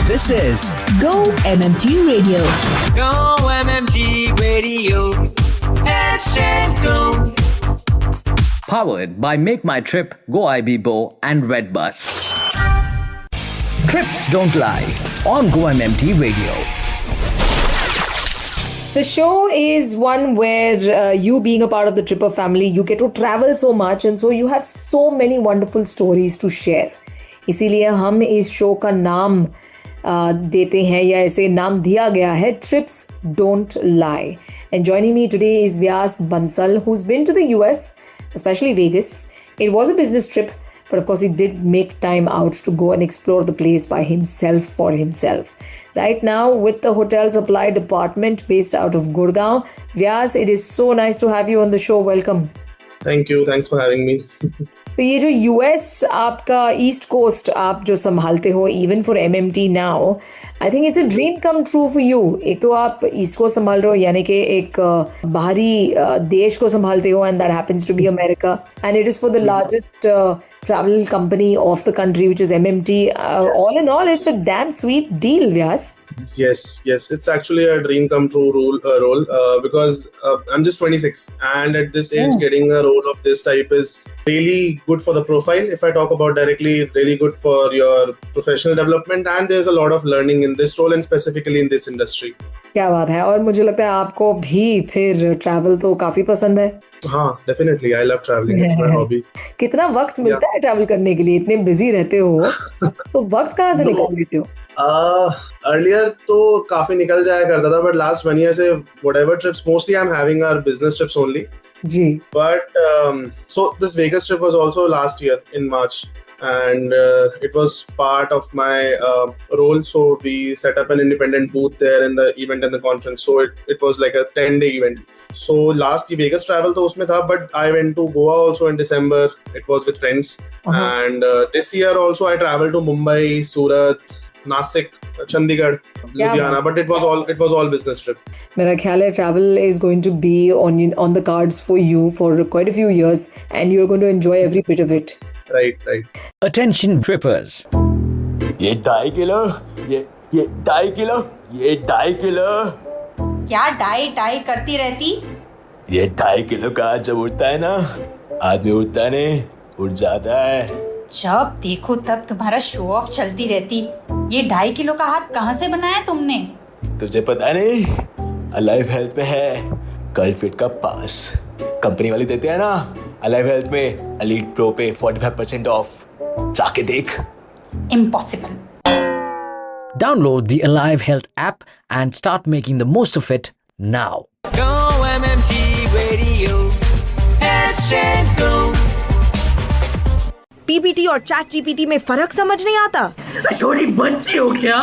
This is Go MMT Radio. Go MMT Radio. Hashtag go. Powered by Make My Trip, Go IBBO and Redbus. Trips don't lie on Go MMT Radio. The show is one where you being a part of the Tripper family, you get to travel so much and so you have so many wonderful stories to share. इसीलिए हम इस show का नाम देते हैं या ऐसे नाम दिया गया है Trips Don't Lie. And joining me today is Vyas Bansal, who's been to the US, especially Vegas. It was a business trip, but of course he did make time out to go and explore the place by himself for himself. Right now with the hotel supply department based out of Gurgaon. Vyas, it is so nice to have you on the show. Welcome. Thank you. Thanks for having me. तो ये जो US आपका east coast आप जो संभालते हो even for MMT now, I think it's a dream come true for you. एक तो आप ईस्ट कोस्ट संभाल रहे हो यानी कि एक बाहरी देश को संभालते हो and that happens to be America and it is for the largest travel company of the country, which is MMT. Yes. All in all, it's a damn sweet deal, Vyas. Yes. It's actually a dream come true role because I'm just 26 and at this age, getting a role of this type is really good for the profile. If I talk about directly, really good for your professional development and there's a lot of learning in this role and specifically in this industry. क्या बात है. और मुझे लगता है आपको भी फिर ट्रैवल तो काफी पसंद है. हाँ, definitely. I love traveling. It's my hobby. कितना वक्त मिलता है ट्रैवल करने के लिए? इतने बिजी रहते हो तो वक्त कहाँ से निकाल लेते हो? Earlier तो काफी निकल जाया करता था, but last 1 year से whatever trips, mostly I'm having our business trips only. Ji. But so this Vegas trip was also last year in March. And it was part of my role, so we set up an independent booth there in the event and the conference, so it was like a 10-day event. So last Vegas travel to usme tha, but I went to Goa also in December. It was with friends. And this year also I traveled to Mumbai, Surat, Nasik, Chandigarh, Ludhiana, but it was all business trip. मेरा ख्याल है travel is going to be on the cards for you for quite a few years and you're going to enjoy every bit of it. Right. Attention trippers. ये 2.5 kilo, ये 2.5 kilo, ये 2.5 kilo. क्या die करती रहती? ये 2.5 kilo का जब उठता है ना, आदमी उठता नहीं, उठ जाता है. जब देखो तब तुम्हारा शो ऑफ चलती रहती. ये 2.5 किलो का हाथ कहाँ से बनाया तुमने? तुझे पता नहीं, अलाइव हेल्थ में है कर्ल फिट का पास. कंपनी वाले देते हैं ना, अलाइव हेल्थ में एलीट प्रो पे 45% ऑफ. जाके देख. Impossible. Download the Alive Health app and start making the most of it now. Go MMT Radio. Hashtag go. PPT और चैट जीपीटी में फर्क समझ नहीं आता? छोटी बच्ची हो क्या?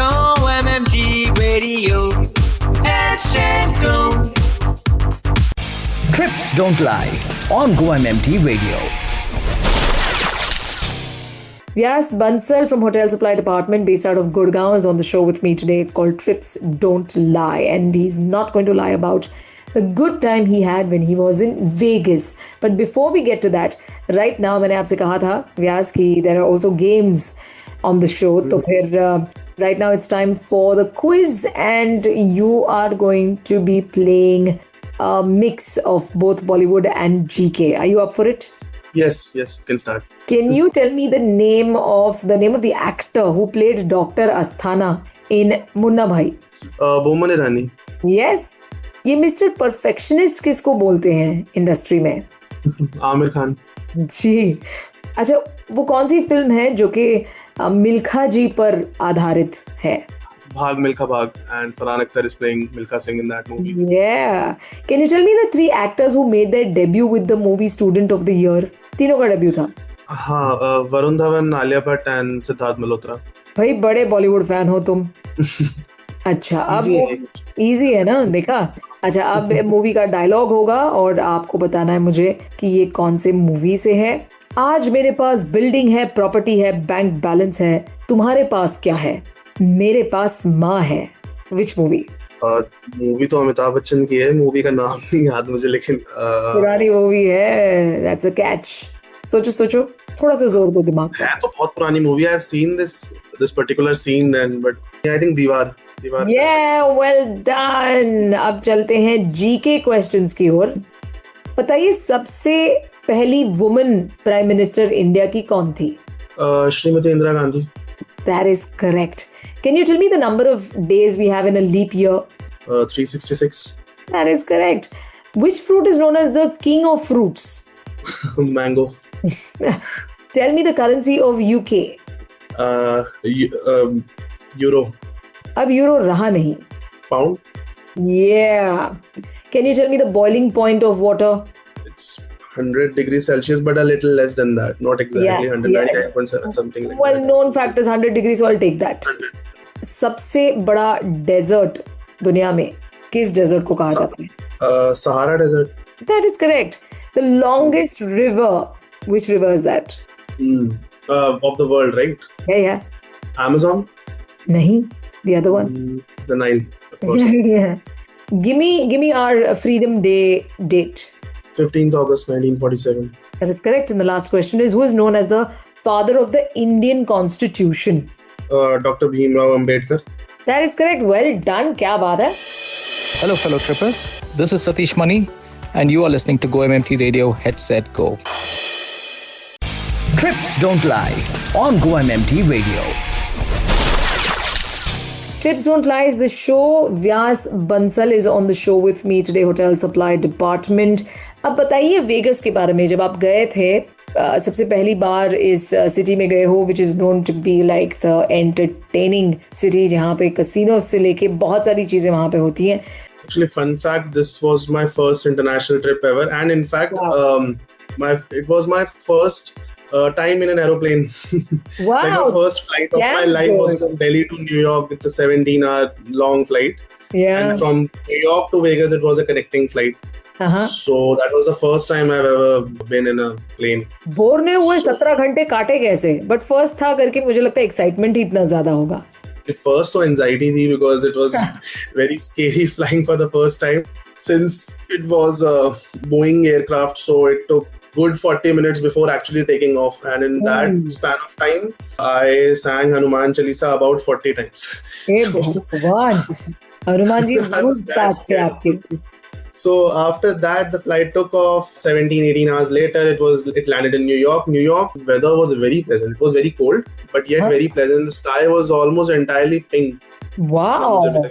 Go MMT Radio. Hashtag go. Trips don't lie on Go MMT Radio. Vyas Bansal from Hotel Supply Department based out of Gurgaon is on the show with me today. It's called Trips Don't Lie and he's not going to lie about the good time he had when he was in Vegas. But before we get to that, right now मैंने आपसे कहा था Vyas कि there are also games on the show. तो फिर right now it's time for the quiz and you are going to be playing a mix of both Bollywood and GK. Are you up for it? Yes, you can start. Can you tell me the name of the actor who played Dr. Asthana in Munna Bhai? Boman Irani. Yes. ये mister perfectionist किसको बोलते हैं industry में? आमिर खान. जी. अच्छा, वो कौन सी film है जो कि मिल्खा जी पर आधारित है? Bhag Milkha Bhag, and Farhan Akhtar is playing Milkha Singh in that movie. Yeah. Can you tell me the 3 actors who made their debut with the movie Student of the Year? तीनों का debut था. हाँ, Varun Dhawan, Alia Bhatt and Siddharth Malhotra. भाई बड़े Bollywood fan हो तुम. अच्छा, अब इजी है ना, देखा. अच्छा, अब मूवी का डायलॉग होगा और आपको बताना है मुझे कि ये कौन से मूवी से है. आज मेरे पास बिल्डिंग है, प्रॉपर्टी है, बैंक बैलेंस है, तुम्हारे पास क्या है? मेरे पास माँ है. Which movie? मूवी तो अमिताभ बच्चन की है, मूवी का नाम नहीं याद मुझे, लेकिन पुरानी मूवी है. That's a catch. सोचो थोड़ा सा जोर दो दिमाग पर. है तो बहुत पुरानी movie. I have seen this particular scene and but I think Deewar. Yeah, well done. अब चलते हैं जीके क्वेश्चंस की ओर. बताइए सबसे पहली वुमन प्राइम मिनिस्टर इंडिया की कौन थी? Shrimati Indira Gandhi. That is correct. Can you tell me the number of days we have in a leap year? 366. That is correct. Which fruit is known as the king of fruits? Mango. Tell me the currency of UK. Euro. अब euro रहा नहीं. Pound. Yeah. Can you tell me the boiling point of water? It's 100 degrees Celsius, but a little less than that. Not exactly Yeah, 198.7, something like Well, that. known fact is 100 degrees, so I'll take that. 100. सबसे बड़ा desert दुनिया में किस desert को कहा जाता है? Sahara Desert. That is correct. The longest river, which river is that? Of the world, right? Yeah. Amazon. नहीं, the other one. The Nile, of course. Yeah. Give me our Freedom Day date. 15th August 1947. That is correct. And the last question is, who is known as the father of the Indian Constitution? Dr. Bhimrao Ambedkar. That is correct. Well done. क्या बात है? Hello, fellow trippers. This is Satish Mani, and you are listening to Go MMT Radio. Headset Go. Trips don't lie on Go MMT Radio. Trips Don't Lie is the show. Vyas Bansal is on the show with me today, Hotel Supply Department. अब बताइए vagus के बारे में. जब आप गए थे सबसे पहली बार इस सिटी में गए हो, which is known to be like the entertaining city, जहाँ पे कसिनो से लेके बहुत सारी चीजें वहाँ पे होती हैं. Actually, fun fact, this was my first international trip ever, and in fact, it was my first time in an aeroplane. Wow. Like the first flight of my life was from Delhi to New York. It's a 17-hour long flight. Yeah. And from New York to Vegas, it was a connecting flight. So that was the first time I've ever been in a plane. Bore नहीं हुए 17 घंटे काटे कैसे? But first था करके मुझे लगता है excitement ही इतना ज्यादा होगा. At first, so anxiety थी because it was very scary flying for the first time. Since it was a Boeing aircraft, so it took good 40 minutes before actually taking off, and in that span of time I sang Hanuman Chalisa about 40 times. हे भगवान, हनुमान जी रोज पास थे आपके. So after that the flight took off. 17-18 hours later it landed in New York. New York weather was very pleasant. It was very cold but yet very pleasant. The sky was almost entirely pink. Wow.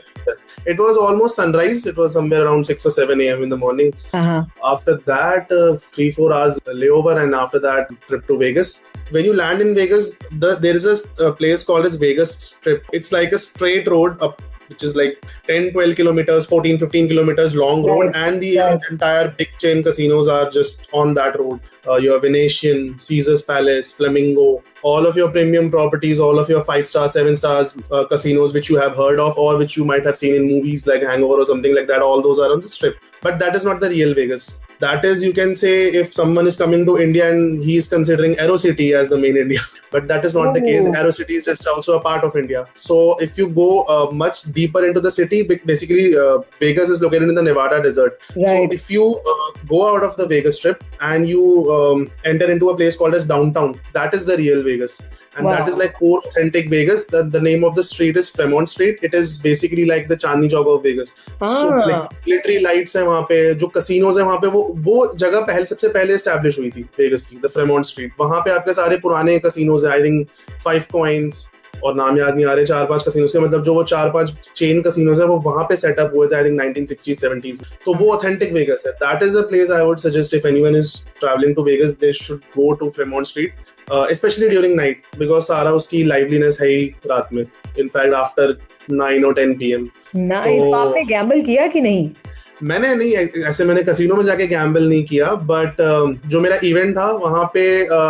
It was almost sunrise. It was somewhere around 6 or 7 a.m. in the morning. After that, 3-4 hours layover, and after that, trip to Vegas. When you land in Vegas, there is a place called as Vegas Strip. It's like a straight road up, which is like 10-12 kilometers, 14-15 kilometers long road, and the entire big chain casinos are just on that road. You have Venetian, Caesars Palace, Flamingo, all of your premium properties, all of your 5-star, 7-star casinos which you have heard of or which you might have seen in movies like Hangover or something like that. All those are on the strip. But that is not the real Vegas. That is, you can say, if someone is coming to India and he is considering Aerocity as the main India. But that is not the case. Aerocity is just also a part of India. So if you go much deeper into the city, basically Vegas is located in the Nevada desert. Right. So if you go out of the Vegas Strip and you enter into a place called as downtown, that is the real Vegas. And that is like core authentic Vegas. The name of the street is Fremont Street. It is basically like the Chandni Chowk of Vegas. So like glittery lights है वहाँ पे, जो casinos है वहाँ पे, वो जगह सबसे पहले establish हुई थी Vegas की, the Fremont Street. वहाँ पे आपके सारे पुराने casinos है, I think 5 Coins और नाम याद नहीं आ रहे, 4-5 casinos के, मतलब जो वो 4-5 chain casinos है वो वहाँ पे setup हुए थे, I think 1960s 70s. तो वो authentic Vegas है. That is a place I would suggest if anyone is traveling to Vegas, they should go to Fremont Street, especially during night, because सारा उसकी liveliness है ही रात में. In fact, after 9 or 10 p.m. Nice. तो आपने Gamble किया कि नहीं? मैंने नहीं, ऐसे मैंने कसिनो में जाके गैम्बल नहीं किया, बट जो मेरा इवेंट था वहां पे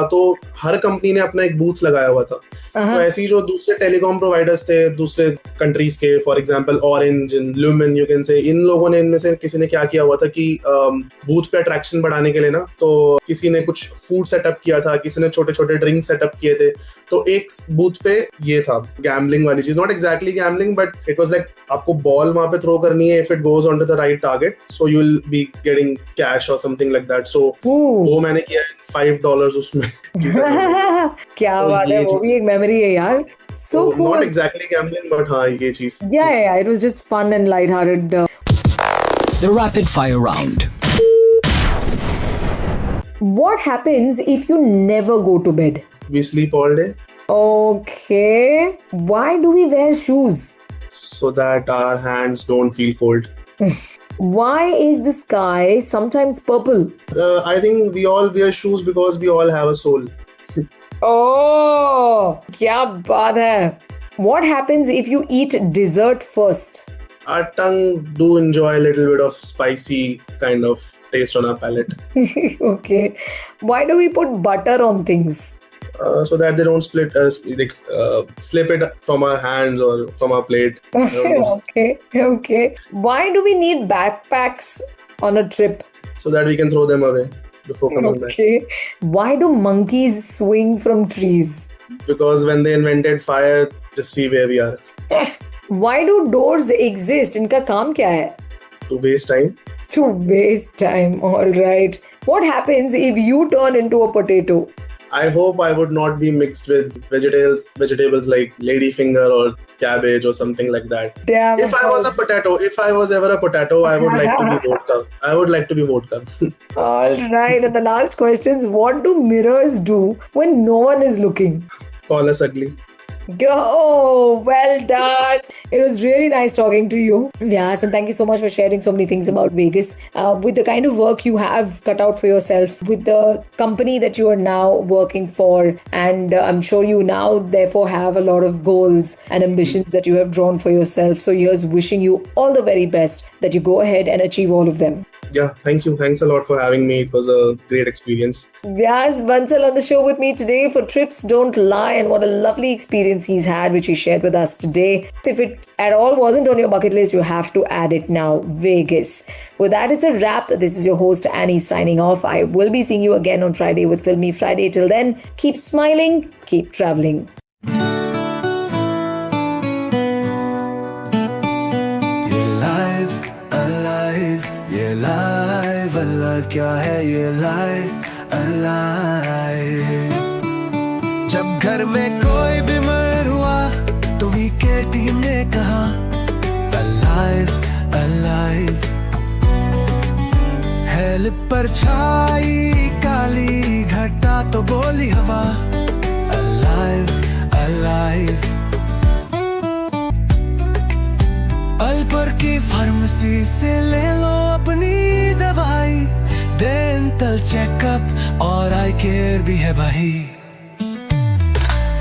तो हर कंपनी ने अपना एक बूथ लगाया हुआ था. तो ऐसी जो दूसरे टेलीकॉम प्रोवाइडर्स थे दूसरे कंट्रीज के, for example Orange and Lumen, you can say, इन लोगों ने, इनमें से किसी ने क्या किया हुआ था कि बूथ पे अट्रैक्शन बढ़ाने के लिए ना, तो किसी ने कुछ फूड सेटअप किया था, किसी ने छोटे छोटे ड्रिंक सेटअप किए थे. तो एक बूथ पे ये था गैम्बलिंग वाली चीज, not exactly gambling, but it was like आपको बॉल वहां पे थ्रो करनी है, if it goes on to the right target target, so you'll be getting cash or something like that. So वो मैंने किया $5 उसमें जीता था। क्या तो बात है, ये वो भी चीज़- एक मेमोरी है यार. So cool. Not exactly gambling, but हाँ ये चीज. Yeah, it was just fun and lighthearted. The rapid fire round. What happens if you never go to bed? We sleep all day Okay. Why do we wear shoes? so that our hands don't feel cold. Why is the sky sometimes purple? I think we all wear shoes because we all have a soul. Oh, क्या बात है. What happens if you eat dessert first? Our tongue do enjoy a little bit of spicy kind of taste on our palate, Okay. Why do we put butter on things? so that they don't slip it from our hands or from our plate. I don't know. Okay. Why do we need backpacks on a trip? So that we can throw them away before coming back. Okay. Why do monkeys swing from trees? Because when they invented fire, just see where we are. Why do doors exist? इनका काम क्या है? To waste time. To waste time. All right. What happens if you turn into a potato? I hope I would not be mixed with vegetables like ladyfinger or cabbage or something like that. Damn. If I was a potato, if I was ever a potato, I would like to be vodka. I would like to be vodka. All right. And the last question is, what do mirrors do when no one is looking? Call us ugly. Oh, well done. It was really nice talking to you, Vyas, and thank you so much for sharing so many things about Vegas. With the kind of work you have cut out for yourself, with the company that you are now working for, and I'm sure you now therefore have a lot of goals and ambitions that you have drawn for yourself. So here's wishing you all the very best that you go ahead and achieve all of them. Yeah, thank you. Thanks a lot for having me. It was a great experience. Vyas Bansal on the show with me today for Trips Don't Lie, and what a lovely experience he's had, which he shared with us today. If it at all wasn't on your bucket list, you have to add it now. Vegas. With that, it's a wrap. This is your host Annie signing off. I will be seeing you again on Friday with Filmy Friday. Till then, keep smiling, keep traveling. alive क्या है ये alive जब घर में कोई बीमार हुआ तो वीके टीम ने कहा alive हेल पर छाई काली घटा तो बोली हवा alive अल्पर की फार्मेसी से ले लो अपनी दवाई डेंटल चेकअप और आई केयर भी है भाई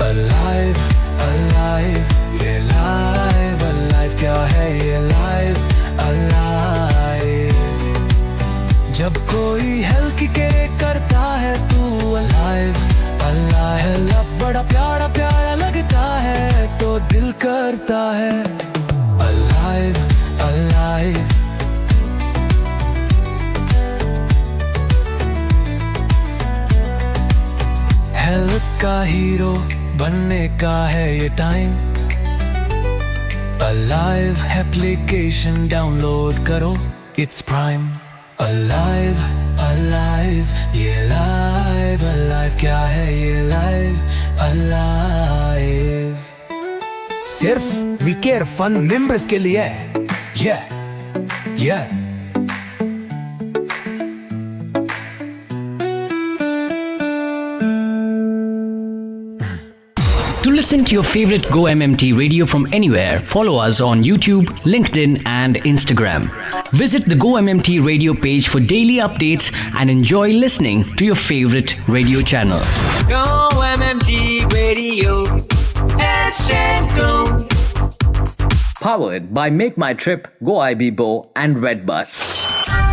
alive ये alive क्या है ये alive जब कोई हेल्थ की केयर करता है तू alive बड़ा प्यारा लगता है तो दिल करता है alive हेल्थ का हीरो बनने का है ये टाइम alive एप्लीकेशन डाउनलोड करो इट्स प्राइम alive ये alive क्या है ये alive सिर्फ वी केयर फन मेंबर्स के लिए yeah To listen to your favorite Go MMT radio from anywhere, follow us on YouTube, LinkedIn, and Instagram. Visit the Go MMT radio page for daily updates and enjoy listening to your favorite radio channel. Go MMT Radio. Headset Go. Powered by Make My Trip, Go IB Bo, and Redbus.